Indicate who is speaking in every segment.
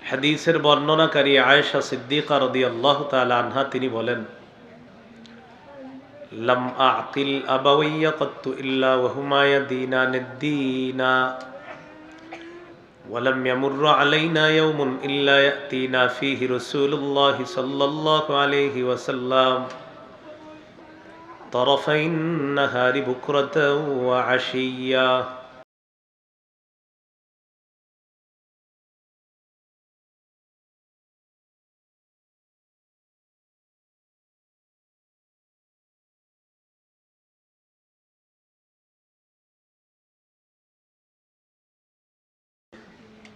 Speaker 1: হাদিসের বর্ণনাকারী আয়েশা সিদ্দিকা রাদিয়াল্লাহু তাআলা আনহা তিনি বলেন, লাম আকিল আবাওয়াইয়া কাত্তু ইল্লা ওয়া হুমা ইয়াদিনানিদ-দীনা ওয়া লাম ইয়ামুররু আলাইনা ইয়াওমুন ইল্লা ইয়াতিনা ফীহি রাসূলুল্লাহি সাল্লাল্লাহু আলাইহি ওয়াসাল্লাম তারাফাইন নাহারি বুকরাতাও ওয়া আশিয়্যা।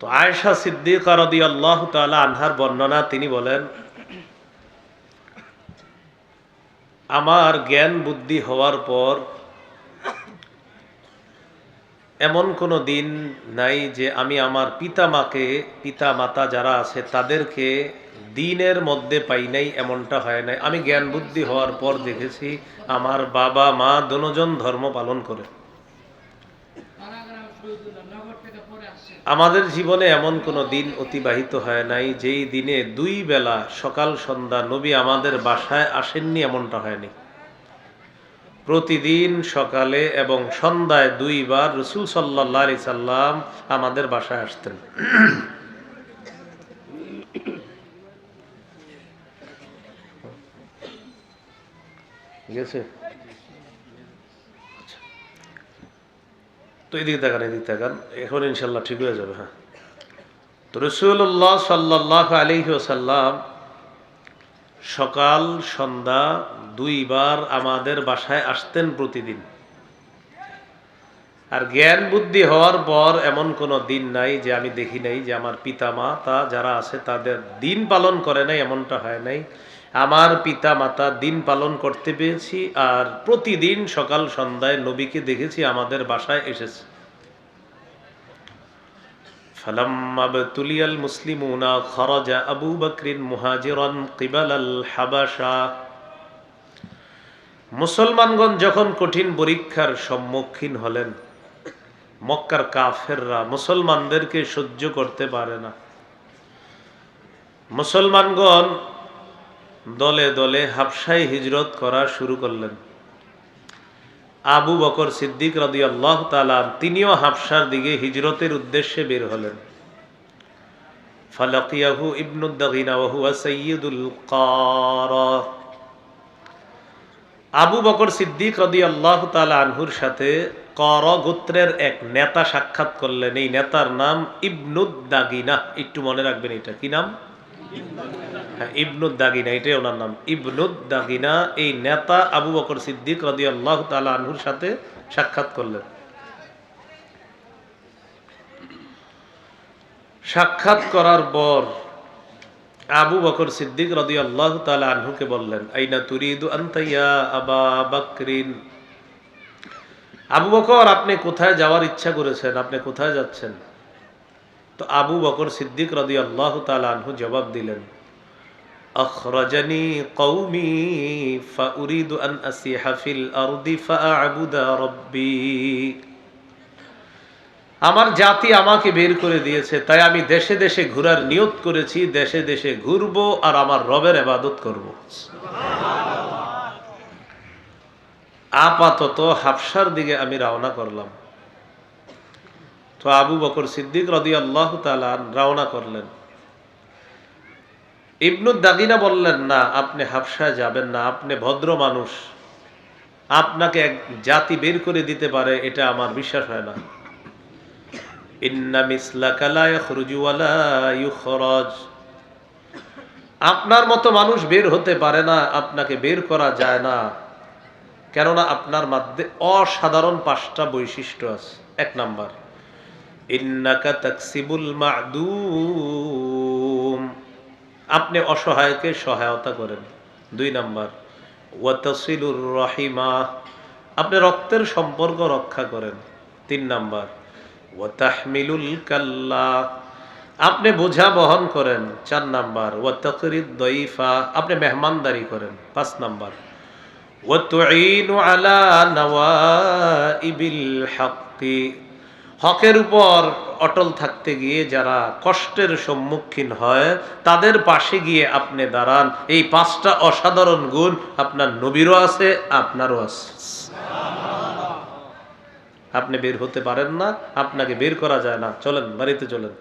Speaker 1: তো আয়েশা সিদ্দিকা রাদিয়াল্লাহু তাআলা আনহার বর্ণনা, তিনি বলেন, আমার জ্ঞান বুদ্ধি হওয়ার পর এমন কোনো দিন নাই যে আমি আমার পিতা মাতা যারা আছে তাদেরকে দিনের মধ্যে পাই নাই, এমনটা হয় নাই। আমি জ্ঞান বুদ্ধি হওয়ার পর দেখেছি আমার বাবা মা দুজন ধর্ম পালন করে। আমাদের জীবনে এমন কোনো দিন অতিবাহিত হয় নাই যেই দিনে দুই বেলা সকাল সন্ধ্যা নবী আমাদের বাসায় আসেননি, এমনটা হয়নি। প্রতিদিন সকালে এবং সন্ধ্যায় দুইবার রাসূল সাল্লাল্লাহু আলাইহি সাল্লাম আমাদের বাসায় আসতেন। ঠিক আছে, তো এদিকে তাকান, এখন ইনশাল্লাহ ঠিক হয়ে যাবে। হ্যাঁ, তো রাসূলুল্লাহ সাল্লাল্লাহু আলাইহি ওয়াসাল্লাম সকাল সন্ধ্যা দুইবার আমাদের বাসায় আসতেন প্রতিদিন। আর জ্ঞান বুদ্ধি হওয়ার পর এমন কোনো দিন নাই যে আমি দেখি নাই যে আমার পিতা মাতা যারা আছে তাদের দিন পালন করে নাই, এমনটা হয় নাই। আমার পিতা মাতা দিন পালন করতে পেরেছি, আর প্রতিদিন সকাল সন্ধ্যায় নবীকে দেখেছি আমাদের বাসায় এসেছে। ফালাম্মা বতুলিয়াল মুসলিমুনা খরাজা আবু বকরিন মুহাজিরান কিবালাল হাবাশা। মুসলমানগণ যখন কঠিন পরীক্ষার সম্মুখীন হলেন, মক্কার কাফেররা মুসলমানদেরকে সহ্য করতে পারে না, মুসলমানগণ দলে দলে হাবশায় হিজরত করা শুরু করলেন। আবু বকর সিদ্দিক রাদিয়াল্লাহু তাআলা তিনিও হাবশার দিকে হিজরতের উদ্দেশ্যে বের হলেন। ফালাকিয়াহু ইবনুদ দাগিনা ওয়া হুয়া সাইয়্যিদুল কারা। আবু বকর সিদ্দিক রাদিয়াল্লাহু তাআলা আনহুর সাথে কারা গোত্রের এক নেতা সাক্ষাৎ করলেন। এই নেতার নাম ইবনুদ দাগিনা। একটু মনে রাখবেন, এটা কি নাম? ইবনুদ দাগিনা, এটাই ওনার নাম, ইবনুদ দাগিনা। এই নেতা আবু বকর সিদ্দিক রাদিয়াল্লাহু তাআলা আনহুর সাথে সাক্ষাৎ করলেন। সাক্ষাৎ করার পর আবু বকর সিদ্দিক রাদিয়াল্লাহু তাআলা আনহুকে বললেন, আইনা তুরিদু আনতা ইয়া আবা বকরিন। আবু বকর, আপনি কোথায় যাওয়ার ইচ্ছা করেছেন? আপনি কোথায় যাচ্ছেন? তো আবু বকর সিদ্দিক রাদিয়াল্লাহু তাআলা আনহু জবাব দিলেন, আখরাজানি কওমি ফাউরিদু আন আসিহা ফিল আরদি ফাআবুদা রাব্বি। আমার জাতি আমাকে বের করে দিয়েছে, তাই আমি দেশে দেশে ঘোরার নিয়ত করেছি, দেশে দেশে ঘুরবো আর আমার রবের ইবাদত করব। আপাতত হাবশার দিকে আমি রওনা করলাম। তো আবু বকর সিদ্দিক রাদিয়াল্লাহু তাআলা রওনা করলেন। ইবনুদ দাগিনা বললেন, না, আপনি হাবশায় যাবেন না, আপনি ভদ্র মানুষ, আপনাকে এক জাতি বের করে দিতে পারে এটা আমার বিশ্বাস হয় না। ইন্না মিসলাকা লা ইয়াখরুজু ওয়া লা ইউখরাজ। আপনার মতো মানুষ বের হতে পারে না, আপনাকে বের করা যায় না, কেননা আপনার মধ্যে অসাধারণ 5টা বৈশিষ্ট্য আছে। 1 নাম্বার, ইন্নাকা তাকসিবুল মা'দুম, আপনি অসহায়কে সহায়তা করেন। 2 নাম্বার, ওয়া তাসিলুর রাহিমা, আপনি রক্তের সম্পর্ক রক্ষা করেন। 3 নাম্বার, ওয়া তাহমিলুল কাল্লা, আপনি বোঝা বহন করেন। 4 নাম্বার, ওয়া তাকরিদ দাইফা, আপনি মেহমানদারি করেন। 5 নাম্বার, ওয়া তুঈনু আলা নওয়াইবিল হক্কি, হকের উপর অটল থাকতে গিয়ে যারা কষ্টের সম্মুখীন হয় তাদের পাশে গিয়ে আপনি দাঁড়ান। এই 5টা অসাধারণ গুণ আপনার নবীরও আছে, আপনারও আছে। আপনি বের হতে পারেন না, আপনাকে বের করা যায় না, চলেন বাড়িতে চলেন।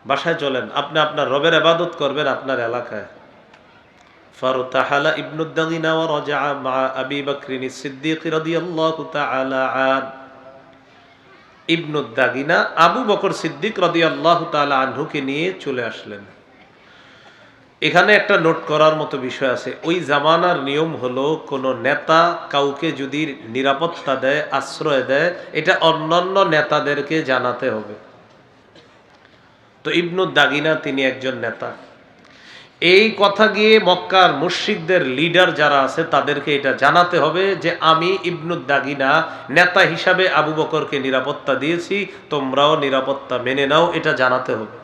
Speaker 1: বাসায় চলেন, আপনি আপনার রবের ইবাদত করবেন আপনার এলাকায়। ফারতাহালা ইবনুদ দাগিনা ওয়া রাজা মা আবি বকর সিদ্দিক রাদিয়াল্লাহু তাআলা আন। ইবনুদ দাগিনা আবু বকর সিদ্দিক রাদিয়াল্লাহু তাআলা আনহুকে নিয়ে চলে আসলেন। এখানে একটা নোট করার মতো বিষয় আছে। ওই জামানার নিয়ম হলো কোনো নেতা কাউকে যদি নিরাপত্তা দেয়, আশ্রয় দেয়, এটা অন্যান্য নেতাদেরকে জানাতে হবে। তো ইবনুদ দাগিনা তিনি একজন নেতা। এই কথা গিয়ে মক্কার মুশরিকদের লিডার যারা আছে তাদেরকে এটা জানাতে হবে যে আমি ইবনুদ দাগিনা নেতা হিসাবে আবু বকরকে নিরাপত্তা দিয়েছি, তোমরাও নিরাপত্তা মেনে নাও, এটা জানাতে হবে।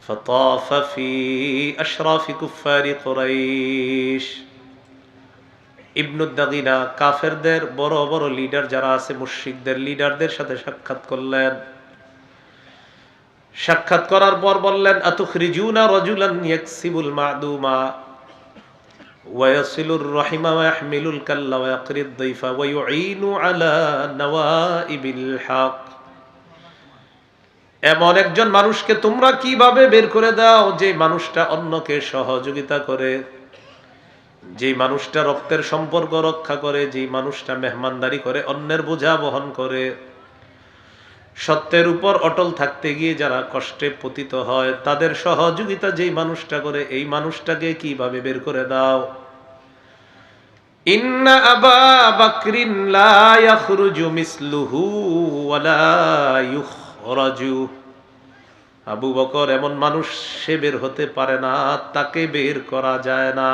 Speaker 1: فطاف في أشراف كفار قريش। ইবনুদ দাগিনা কাফেরদের বড় বড় লিডার যারা আছে, মুশরিকদের লিডারদের সাথে সাক্ষাৎ করলেন। সাক্ষাৎ করার পর বললেন, আতুখরিজুনা রাজুলান ইয়াকসিবুল মাদুমা ওয়া ইয়াসিলুর রাহিমা ওয়া ইয়াহমিলুল কাল্লা ওয়া ইয়াকরিদ দাইফা ওয়া ইউঈনু আলা নওয়াইবিল হক। এমন একজন মানুষকে তোমরা কিভাবে বের করে দাও যে মানুষটা অন্যকে সহযোগিতা করে, যে মানুষটা রক্তের সম্পর্ক রক্ষা করে, যে মানুষটা মেহমানদারি করে, অন্যের বোঝা বহন করে, সত্যের উপর অটল থাকতে গিয়ে যারা কষ্টে পতিত হয় তাদের সহযোগিতা যেই মানুষটা করে, এই মানুষটাকে কিভাবে বের করে দাও। ইন্না আবা বকরিন লা ইয়াখরুজু মিসলুহু ওয়া লা ইউখরাজু। আবু বকর এমন মানুষ, সে বের হতে পারে না, তাকে বের করা যায় না।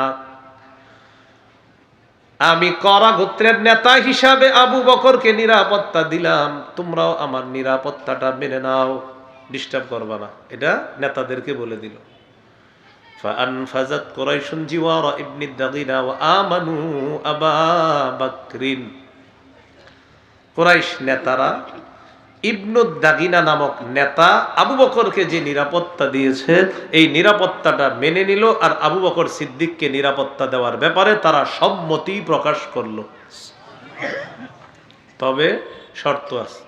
Speaker 1: আমি করা গোত্রের নেতা হিসাবে আবু বকরকে নিরাপত্তা দিলাম, তোমরাও আমার নিরাপত্তাটা মেনে নাও, ডিস্টার্ব করবা না, এটা নেতাদেরকে বলে দিল। ফাআনফাযাত কুরাইশুন জিওয়ারা ইবনি দাগিনা ওয়া আমানু আবা বকরিন। কুরাইশ নেতারা ইবনুদ দাগিনা নামক নেতা আবু বকরকে যে নিরাপত্তা দিয়েছে এই নিরাপত্তাটা মেনে নিল, আর আবু বকর সিদ্দিককে নিরাপত্তা দেওয়ার ব্যাপারে তারা সম্মতি প্রকাশ করল। তবে শর্ত আছে,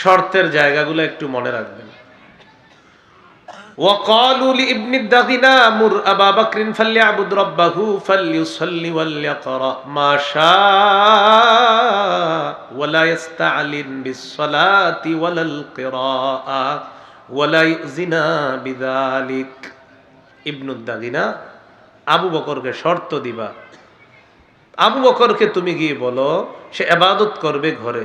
Speaker 1: শর্তের জায়গাগুলো একটু মনে রাখবেন। وقالوا لابن الدغنا مر أبا بكر فليعبد ربه فليصلي وليقرأ ما شاء ولا يستعلن بالصلاة ولا القراءة ولا يؤذنا بذلك। ইবনু দাগিনা আবু বকরকে শর্ত দিবা, আবু বকরকে তুমি গিয়ে বলো সে ইবাদত করবে ঘরে,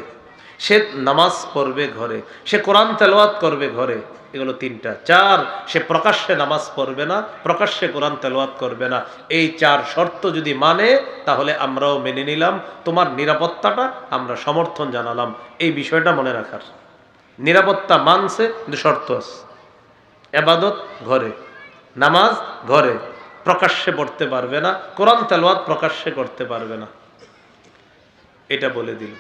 Speaker 1: সে নামাজ পড়বে ঘরে, সে কোরআন তেলাওয়াত করবে ঘরে, এগুলো 3টা। 4, সে প্রকাশ্যে নামাজ পড়বে না, প্রকাশ্যে কোরআন তেলাওয়াত করবে না। এই 4 শর্ত যদি মানে তাহলে আমরাও মেনে নিলাম, তোমার নিরাপত্তাটা আমরা সমর্থন জানালাম। এই বিষয়টা মনে রাখার, নিরাপত্তা মানছে কিন্তু শর্ত আছে। ইবাদত ঘরে, নামাজ ঘরে, প্রকাশ্যে পড়তে পারবে না, কোরআন তেলাওয়াত প্রকাশ্যে করতে পারবে না, এটা বলে দিল।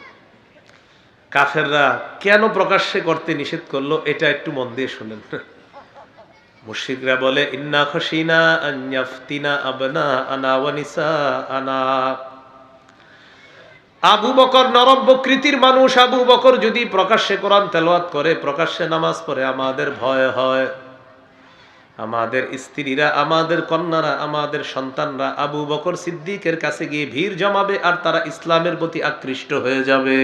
Speaker 1: কাফেররা কেন প্রকাশ্যে করতে নিষেধ করলো এটা একটু মন দিয়ে শুনেন। মুশরিকরা বলে, ইন্না খাশিনা আন ইয়াফতিনা আবনা আনা ওয়া নিসা আনা। আবু বকর নরম প্রকৃতির মানুষ, আবু বকর যদি প্রকাশ্যে কোরআন তেলাওয়াত করে, প্রকাশ্যে নামাজ পড়ে, আমাদের ভয় হয় আমাদের স্ত্রীরা, আমাদের কন্যারা, আমাদের সন্তানরা আবু বকর সিদ্দিকের কাছে গিয়ে ভিড় জমাবে আর তারা ইসলামের প্রতি আকৃষ্ট হয়ে যাবে।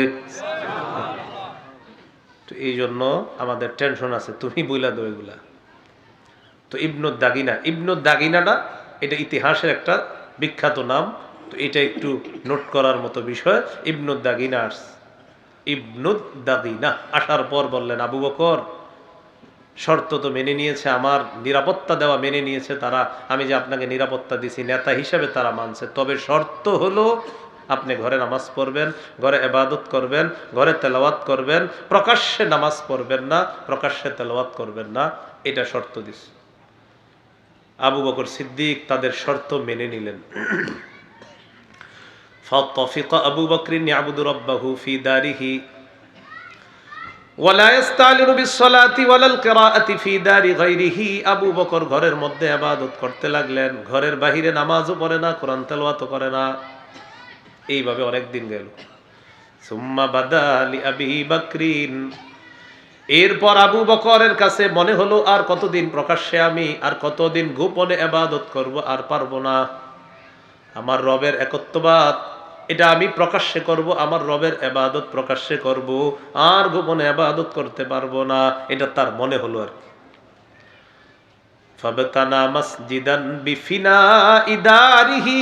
Speaker 1: তো এই জন্য আমাদের টেনশন আছে, তুমি বইলা দো এগুলা। তো ইবনুদ দাগিনা, ইবনুদ দাগিনাটা এটা ইতিহাসের একটা বিখ্যাত নাম, তো এটা একটু নোট করার মতো বিষয়। ইবনুদ দাগিনা আসছে, ইবনুদ দাগিনা আসার পর বললেন, আবু বকর শর্ত তো মেনে নিয়েছে, আমার নিরাপত্তা দেওয়া মেনে নিয়েছে তারা, আমি যে আপনাকে নিরাপত্তা দিছি নেতা হিসেবে তারা মানছে, তবে শর্ত হলো আপনি ঘরে নামাজ পড়বেন, ঘরে ইবাদত করবেন, ঘরে তেলাওয়াত করবেন, প্রকাশ্যে নামাজ পড়বেন না, প্রকাশ্যে তেলাওয়াত করবেন না, এটা শর্ত দিছে। আবু বকর সিদ্দিক তাদের শর্ত মেনে নিলেন। ফাতাফিকা আবু বকরিন ইয়াবুদু রাব্বাহু ফি দারিহি ওয়ালা ইস্তালিনু বিসসালাতি ওয়ালাল কিরাআতি ফি দারি গায়রিহি। আবু বকর ঘরের মধ্যে ইবাদত করতে লাগলেন, ঘরের বাহিরে নামাজও পড়ে না, কোরআন তেলাওয়াতও করে না। এইভাবে অনেক দিন গেল। সুম্মা বাদা লি আবি বকরিন, এরপর আবু বকরের কাছে মনে হলো আর কতদিন প্রকাশ্যে আমি, আর কতদিন গোপনে ইবাদত করব, আর পারবো না। আমার রবের একত্ববাদ এটা আমি প্রকাশ্যে করব, আমার রবের ইবাদত প্রকাশ্যে করব, আর গোপনে ইবাদত করতে পারবো না, এটা তার মনে হলো আর কি। ফাবতানা মাসজিদান বিফিনাই দারিহি,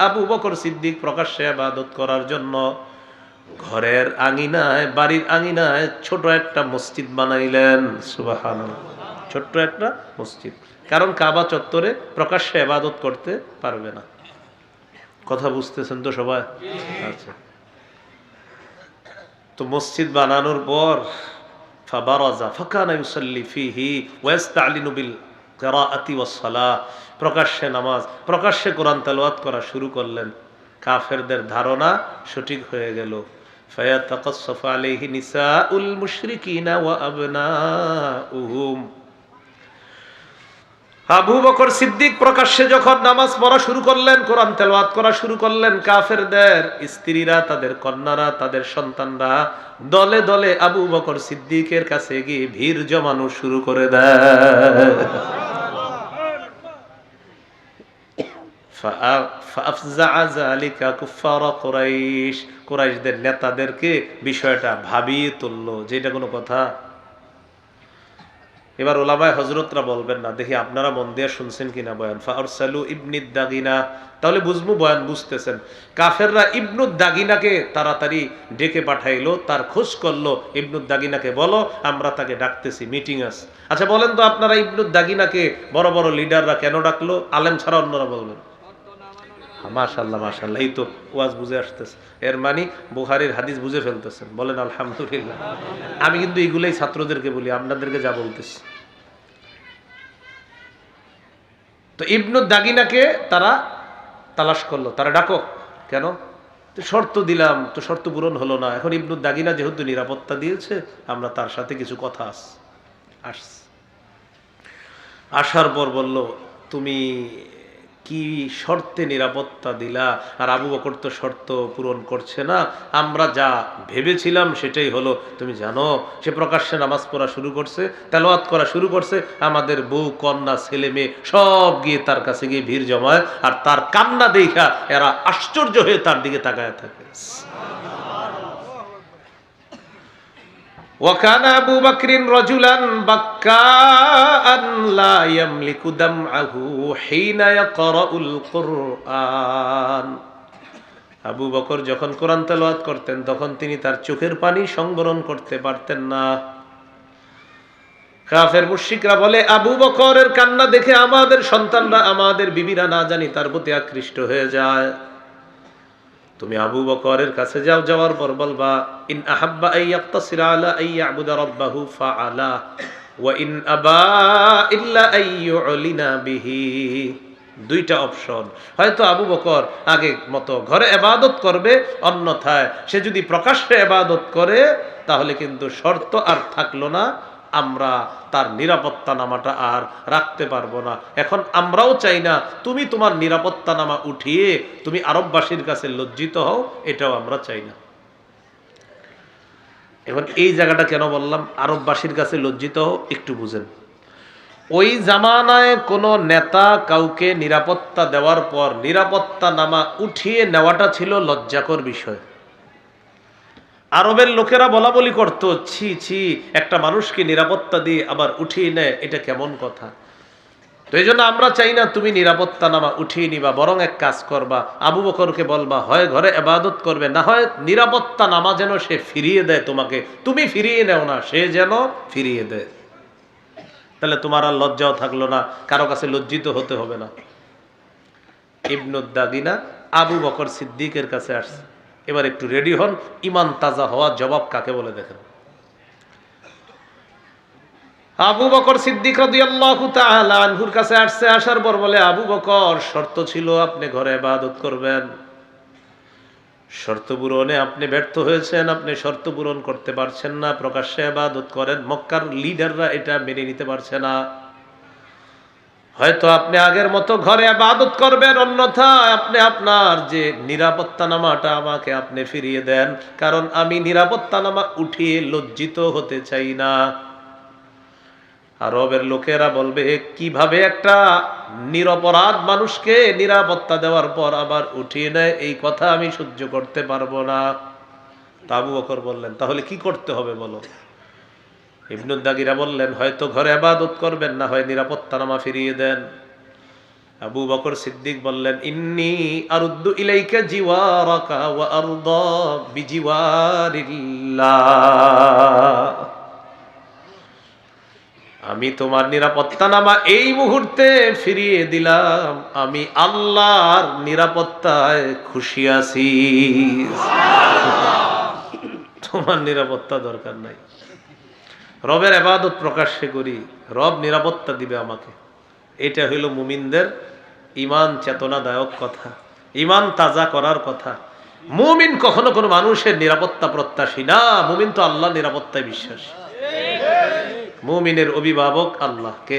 Speaker 1: আবু বকর সিদ্দিক প্রকাশ্যে ইবাদত করার জন্য ঘরের আঙিনায়, বাড়ির আঙিনায় ছোট একটা মসজিদ বানাইলেন। সুবহানাল্লাহ, ছোট্ট একটা মসজিদ। কারণ কাবা চত্বরে প্রকাশ্যে ইবাদত করতে পারবে না। কথা বুঝতেছেন তো সবাই? আচ্ছা, তো মসজিদ বানানোর পর ফাবারাজা ফাকানা ইউসাল্লি ফিহি ওয়া ইস্তালিনু বিল কিরাআতি ওয়াস সালাহ, প্রকাশ্যে নামাজ, প্রকাশ্যে কোরআন তেলাওয়াত করা শুরু করলেন। কাফেরদের ধারণা সঠিক হয়ে গেল। ফায়াতাকাসসাফু আলাইহি নিসাউল মুশরিকিনা ওয়া আবনাউহুম। আবু বকর সিদ্দিক প্রকাশ্যে যখন নামাজ পড়া শুরু করলেন, কোরআন তেলাওয়াত করা শুরু করলেন, কাফেরদের স্ত্রীরা, তাদের কন্যারা, তাদের সন্তানরা দলে দলে আবু বকর সিদ্দিকের কাছে গিয়ে ভিড় জমানো শুরু করে দেয়। ফাআফজাআ যালিকা কুফার কুরাইশ, কুরাইশদের নেতাদেরকে বিষয়টা ভাবিয়ে তুললো যে এটা কোনো কথা। এবার ওলামায়ে হযরতরা বলবেন না, দেখি আপনারা মন দিয়ে শুনছেন কিনা বয়ান। ফাআরসালু ইবনুদ দাগিনা, তাহলে বুঝবো বয়ান বুঝতেছেন। কাফেররা ইবনুদ দাগিনাকে তাড়াতাড়ি ডেকে পাঠাইলো, তার খোঁজ করলো। ইবনুদ দাগিনাকে বলো, আমরা তাকে ডাকতেছি, মিটিং আছে। আচ্ছা বলেন তো আপনারা ইবনুদ দাগিনাকে বড় বড় লিডাররা কেন ডাকলো? আলেম ছাড়া অন্যরা বলবেন। মাশাআল্লাহ মাশাআল্লাহ, এই তো ওয়াজ বুঝে আসতেছে। এর মানে বুখারীর হাদিস বুঝে ফেলতেছেন, বলেন আলহামদুলিল্লাহ। আমি কিন্তু এগুলাই ছাত্রদেরকে বলি, আপনাদেরকে যা বলতেছি। তো ইবনুদ দাগিনাকে তারা তালাশ করলো, তারা ডাকো। কেন? তো শর্ত দিলাম, তো শর্ত পূরণ হলো না। এখন ইবনুদ দাগিনা যেহেতু নিরাপত্তা দিয়েছে, আমরা তার সাথে কিছু কথা আসার পর বলল, তুমি কি শর্তে নিরাপত্তা দিলা? আর আবু বকর তো শর্ত পূরণ করছে না। আমরা যা ভেবেছিলাম সেটাই হলো। তুমি জানো সে প্রকাশ্যে নামাজ পড়া শুরু করছে, তেলাওয়াত করা শুরু করছে। আমাদের বউ, কন্যা, ছেলে মেয়ে সব গিয়ে তার কাছে গিয়ে ভিড় জমায়, আর তার কান্না দেখা এরা আশ্চর্য হয়ে তার দিকে তাকায় থাকে। وكان أبو بكر رجلا بكاء لا يملك دمعه حين يقرأ القرآن। আবু বকর যখন কোরআন তেলাওয়াত করতেন তখন তিনি তার চোখের পানি সংবরণ করতে পারতেন না। কাফের মুশরিকরা বলে, আবু বকরের কান্না দেখে আমাদের সন্তানরা, আমাদের বিবিরা না জানি তার প্রতি আকৃষ্ট হয়ে যায়। তুমি আবু বকরের কাছে যাও, যাওয়ার পর বলবা, ইন আহাব্বা আইয়াক্তাসিরা আলা আইয়াবুদা রাব্বাহু ফাআলা ওয়া ইন আবা ইল্লা আইয়ুলিনা বিহি। দুইটা অপশন, হয়তো আবু বকর আগে মতো ঘরে ইবাদত করবে, অন্যথায় সে যদি প্রকাশ্যে ইবাদত করে তাহলে কিন্তু শর্ত আর থাকলো না, আমরা তার নিরাপত্তা নামাটা আর রাখতে পারবো না। এখন আমরাও চাই না তুমি তোমার নিরাপত্তা নামা উঠিয়ে তুমি আরববাসীর কাছে লজ্জিত হও, এটাও আমরা চাই না। এখন এই জায়গাটা কেন বললাম আরববাসীর কাছে লজ্জিত হও, একটু বুঝেন। ওই জামানায় কোনো নেতা কাউকে নিরাপত্তা দেওয়ার পর নিরাপত্তা নামা উঠিয়ে নেওয়াটা ছিল লজ্জাকর বিষয়। আরবের লোকেরা বলা বলি করতো, ছি ছি, একটা মানুষকে নিরাপত্তা দিয়ে আবার উঠিয়ে নেয়, এটা কেমন কথা। তো এই জন্য আমরা চাই না তুমি নিরাপত্তা নামা উঠিয়ে নিবা, বরং এক কাজ করবা, আবু বকরকে বলবা হয় ঘরে ইবাদত করবে, না হয় নিরাপত্তা নামা যেন সে ফিরিয়ে দেয় তোমাকে, তুমি ফিরিয়ে নেও না, সে যেন ফিরিয়ে দেয়। তাহলে তোমার আর লজ্জাও থাকলো না, কারো কাছে লজ্জিত হতে হবে না। ইবনুদ দাগিনা আবু বকর সিদ্দিকের কাছে আসছে। এবার একটু রেডি হন, ইমান তাজা হওয়া জবাব কাকে বলে দেখেন। আবু বকর সিদ্দিক রাদিয়াল্লাহু তাআলা আনহুর কাছে আসছে, আসার পর বলে, আবু বকর, শর্ত ছিল আপনি ঘরে ইবাদত করবেন, শর্ত পূরণে আপনি ব্যর্থ হয়েছেন, আপনি শর্ত পূরণ করতে পারছেন না, প্রকাশ্যে ইবাদত করেন, মক্কার লিডাররা এটা মেনে নিতে পারছে না। হয়তো আপনি আগের মতো ঘরে ইবাদত করবেন, অন্যথায় আপনি আপনার যে নিরাপত্তানামাটা আমাকে আপনি ফিরিয়ে দেন, কারণ আমি নিরাপত্তানামা উঠিয়ে লজ্জিত হতে চাই না। আরবের লোকেরা বলবে, কিভাবে একটা নিরপরাধ মানুষকে নিরাপত্তা দেওয়ার পর আবার উঠিয়ে নেয়, এই কথা আমি সহ্য করতে পারবো না। তা আবু বকর বললেন, তাহলে কি করতে হবে বলো? ইবনুদ দাগিরা বললেন, হয়তো ঘরে ইবাদত করবেন, না হয় নিরাপত্তানামা ফিরিয়ে দেন। আবু বকর সিদ্দিক বললেন, ইন্নী আরুদ্দু ইলাইকা জিওয়ারাকা ওয়া আরদা বিজিওয়ারিল্লাহ। আমি তোমার নিরাপত্তানামা এই মুহূর্তে ফিরিয়ে দিলাম, আমি আল্লাহর নিরাপত্তায় খুশি আছি। তোমার নিরাপত্তা দরকার নাই। রবের ইবাদত প্রকাশ্যে করি, রব নিরাপত্তা দিবে আমাকে। এটা হইল মুমিনদের ঈমান চেতনাদায়ক কথা, ঈমান তাজা করার কথা। মুমিন কখনো কোনো মানুষের নিরাপত্তা প্রত্যাশী না, মুমিন তো আল্লাহ নিরাপত্তায় বিশ্বাসী। মুমিনের অভিভাবক আল্লাহ কে?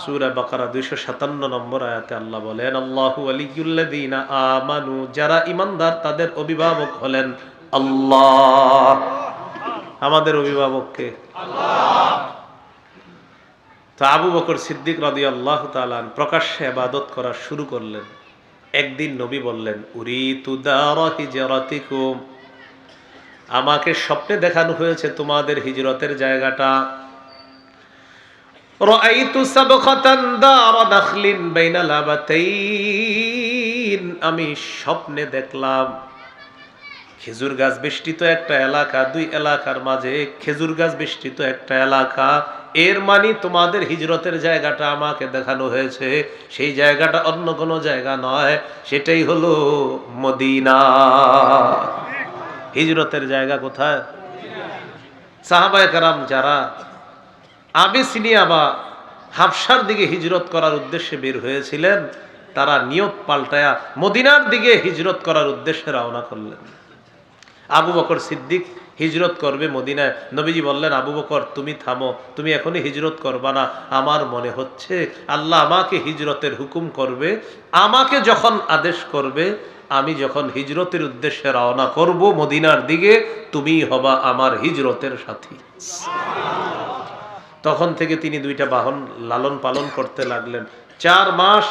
Speaker 1: সূরা বাকারা 257 নম্বর আয়াতে আল্লাহ বলেন, আল্লাহু ওয়ালিয়ুল্লাযীনা আমানু, যারা ঈমানদার তাদের অভিভাবক হলেন আল্লাহ। আমাদের অভিভাবক কে? আল্লাহ। তো আবু বকর সিদ্দিক রাদিয়াল্লাহু তাআলা প্রকাশ্যে ইবাদত করা শুরু করলেন। একদিন নবী বললেন, উরিতু দারা হিজরাতিকুম, আমাকে স্বপ্নে দেখানো হয়েছে তোমাদের হিজরতের জায়গাটা। রাআইতু সাবখাতান দারা নাখলিন বাইনা লাবাতাইন, আমি স্বপ্নে দেখলাম খেজুর গাছ বেষ্টিত একটা এলাকা, দুই এলাকার মাঝে খেজুর গাছ বেষ্টিত একটা এলাকা। এর মানে তোমাদের হিজরতের জায়গাটা আমাকে দেখানো হয়েছে, সেই জায়গাটা অন্য কোনো জায়গা নয়, সেটাই হলো মদিনা। হিজরতের জায়গা কোথায়? সাহাবায়ে কেরাম যারা আবিসিনিয়া বা হাবশার দিকে হিজরত করার উদ্দেশ্যে বের হয়েছিলেন, তারা নিয়ত পাল্টায়া মদিনার দিকে হিজরত করার উদ্দেশ্যে রওনা করলেন। আবু বকর সিদ্দিক হিজরত করবে মদিনায়। নবীজি বললেন, আবু বকর তুমি থামো, তুমি এখনই হিজরত করবা না। আমার মনে হচ্ছে আল্লাহ আমাকে হিজরতের হুকুম করবে, আমাকে যখন আদেশ করবে, আমি যখন হিজরতের উদ্দেশ্যে রওনা করব মদিনার দিকে, তুমি হবা আমার হিজরতের সাথী। তখন থেকে তিনি দুইটা বাহন লালন পালন করতে লাগলেন। 4 মাস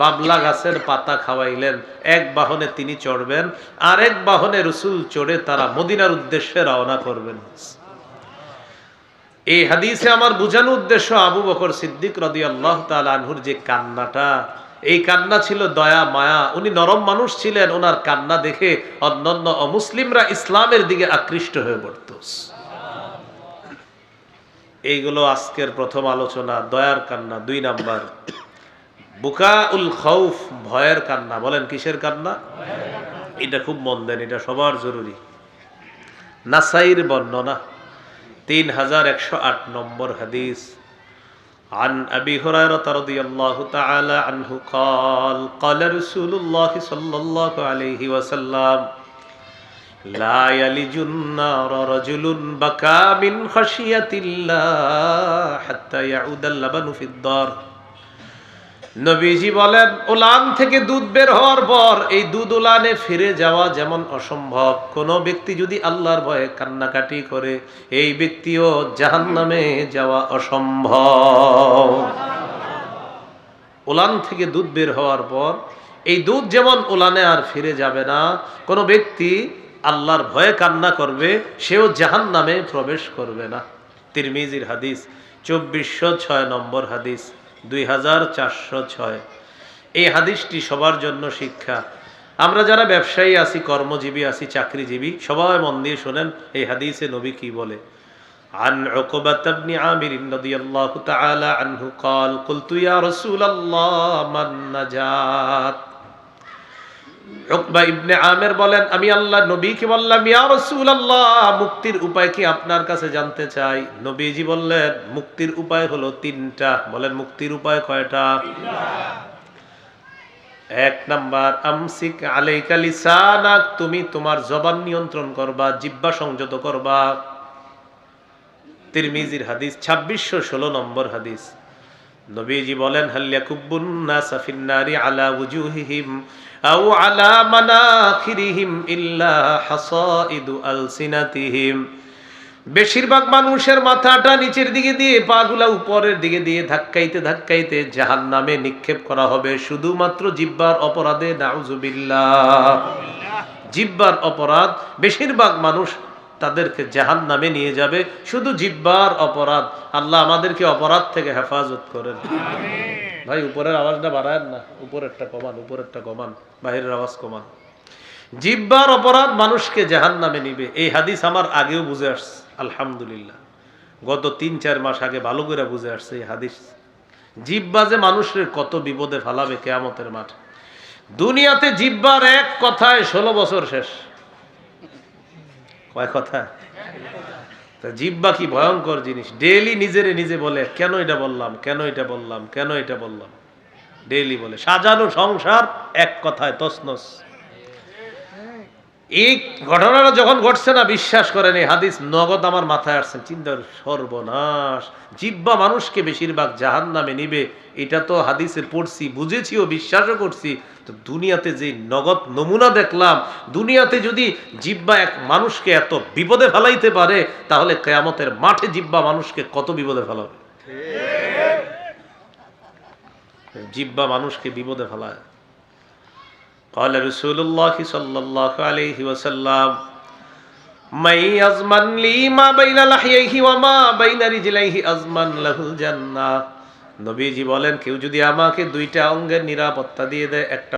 Speaker 1: বাবলা গাছের পাতা খাওয়াইলেন। এক বাহনে তিনি চড়বেন, আর এক বাহনে রাসূল চড়ে তারা মদিনার উদ্দেশ্যে রওনা করবেন। এই হাদিসে আমার বোঝানোর উদ্দেশ্য, আবু বকর সিদ্দিক রাদিয়াল্লাহু তাআলা আনহুর যে কান্নাটা, এই কান্না ছিল দয়া মায়া। উনি নরম মানুষ ছিলেন, ওনার কান্না দেখে অন্যান্য অমুসলিমরা ইসলামের দিকে আকৃষ্ট হয়ে পড়ত। এইগুলো আজকের প্রথম আলোচনা, দয়ার কান্না। 2 নাম্বার বুকাউল খাউফ, ভয়ের কান্না। বলেন কিসের কান্না? এটা খুব মন দেন, এটা সবার জরুরি। নাসাইর বর্ণনা 3108 নম্বর হাদিস। عن أبي هريرة رضي الله تعالى عنه قال قال رسول الله صلى الله عليه وسلم لا يلج النار رجل بكى من خشية الله حتى يعود اللبن في الدار। নবীজি বলেন, উলান থেকে দুধ বের হওয়ার পর এই দুধ উলানে ফিরে যাওয়া যেমন অসম্ভব, কোন ব্যক্তি যদি আল্লাহর ভয়ে কান্নাকাটি করে, এই ব্যক্তিও জাহান্নামে যাওয়া অসম্ভব। উলান থেকে দুধ বের হওয়ার পর এই দুধ যেমন উলানে আর ফিরে যাবে না, কোন ব্যক্তি আল্লাহর ভয়ে কান্না করবে, সেও জাহান্নামে প্রবেশ করবে না। তিরমিজির হাদিস, 2406 নম্বর হাদিস, 2406। এই হাদিসটি সবার জন্য শিক্ষা। আমরা যারা ব্যবসায়ী আছি, কর্মজীবী আছি, চাকরিজীবী, সবাই মন দিয়ে শোনেন এই হাদিসে নবী কি বলে। عن عقبة بن عامر رضي الله تعالى عنه قال قلت يا رسول الله ما النجاة উকবা ইবনে আমের বলেন, আমি আল্লাহ নবীকে বললাম, ইয়া রাসূলুল্লাহ, মুক্তির উপায় কি আপনার কাছে জানতে চাই। নবীজি বললেন, মুক্তির উপায় হলো তিনটা। বলেন, মুক্তির উপায় কয়টা? এক নাম্বার, আমসিক আলাইকা লিসানাক, তুমি তোমার জবান নিয়ন্ত্রণ করবা, জিহ্বা সংযত করবা। তিরমিজির হাদিস, 2616 নম্বর হাদিস। নবীজি বলেন, হাল ইয়াকুব্বুন নাসা ফিন্নারি আলা ওয়ুজুহিহিম আও আলা মানাখিরিহিম ইল্লা হাসাইদু আলসিনাতিহিম। বেশিরভাগ মানুষের মাথাটা নিচের দিকে দিয়ে, পাগুলা উপরের দিকে দিয়ে ধাক্কাইতে ধাক্কাইতে জাহান্নামে নিক্ষেপ করা হবে, শুধুমাত্র জিহ্বার অপরাধে। নাউজুবিল্লাহ। জিহ্বার অপরাধ, বেশিরভাগ মানুষ তাদেরকে জাহান্নামে নিয়ে যাবে, শুধু জিহ্বার অপরাধ। আল্লাহ আমাদেরকে অপরাধ থেকে হেফাজত করেন। ভাই, উপরের আওয়াজটা বাড়ায়েন না, উপরেরটা কমান, উপরেরটা কমান, বাহিরের আওয়াজ কমান। জিহ্বার অপরাধ মানুষকে জাহান্নামে নিবে, এই হাদিস আমার আগেও বুঝে আসছে, আলহামদুলিল্লাহ। গত 3-4 মাস আগে ভালো করে বুঝে আসছে এই হাদিস। জিহ্বা যে মানুষের কত বিপদে ফেলাবে কিয়ামতের মাঠে। দুনিয়াতে জিহ্বার এক কথায় 16 বছর শেষ। কয় কথা? জিহ্বা কি ভয়ঙ্কর জিনিস। ডেইলি নিজেরে নিজে বলে, কেন এটা বললাম, কেন এটা বললাম, কেন এটা বললাম। ডেইলি বলে। সাজানো সংসার এক কথায় তছনছ। এই ঘটনাটা যখন ঘটছে না, বিশ্বাস করেন, এই হাদিস নগদ আমার মাথায় আসছে। চিন্তা, সর্বনাশ, জিহ্বা মানুষকে বেশিরভাগ জাহান্নামে নিবে। এটা তো হাদিসে পড়ছি, বুঝেছিও, বিশ্বাসও করছি। তো দুনিয়াতে যে নগদ নমুনা দেখলাম, দুনিয়াতে যদি জিহ্বা এক মানুষকে এত বিপদে ফেলাইতে পারে, তাহলে কিয়ামতের মাঠে জিহ্বা মানুষকে কত বিপদে ফেলাবে। জিহ্বা মানুষকে বিপদে ফেলায়। قال رسول الله صلى الله عليه وسلم من يضمن لي ما بين لحييه وما بين رجليه أضمن له الجنة। নবীজি বলেন, কেউ যদি আমাকে দুইটা অঙ্গের নিরাপত্তা দিয়ে দেয়, একটা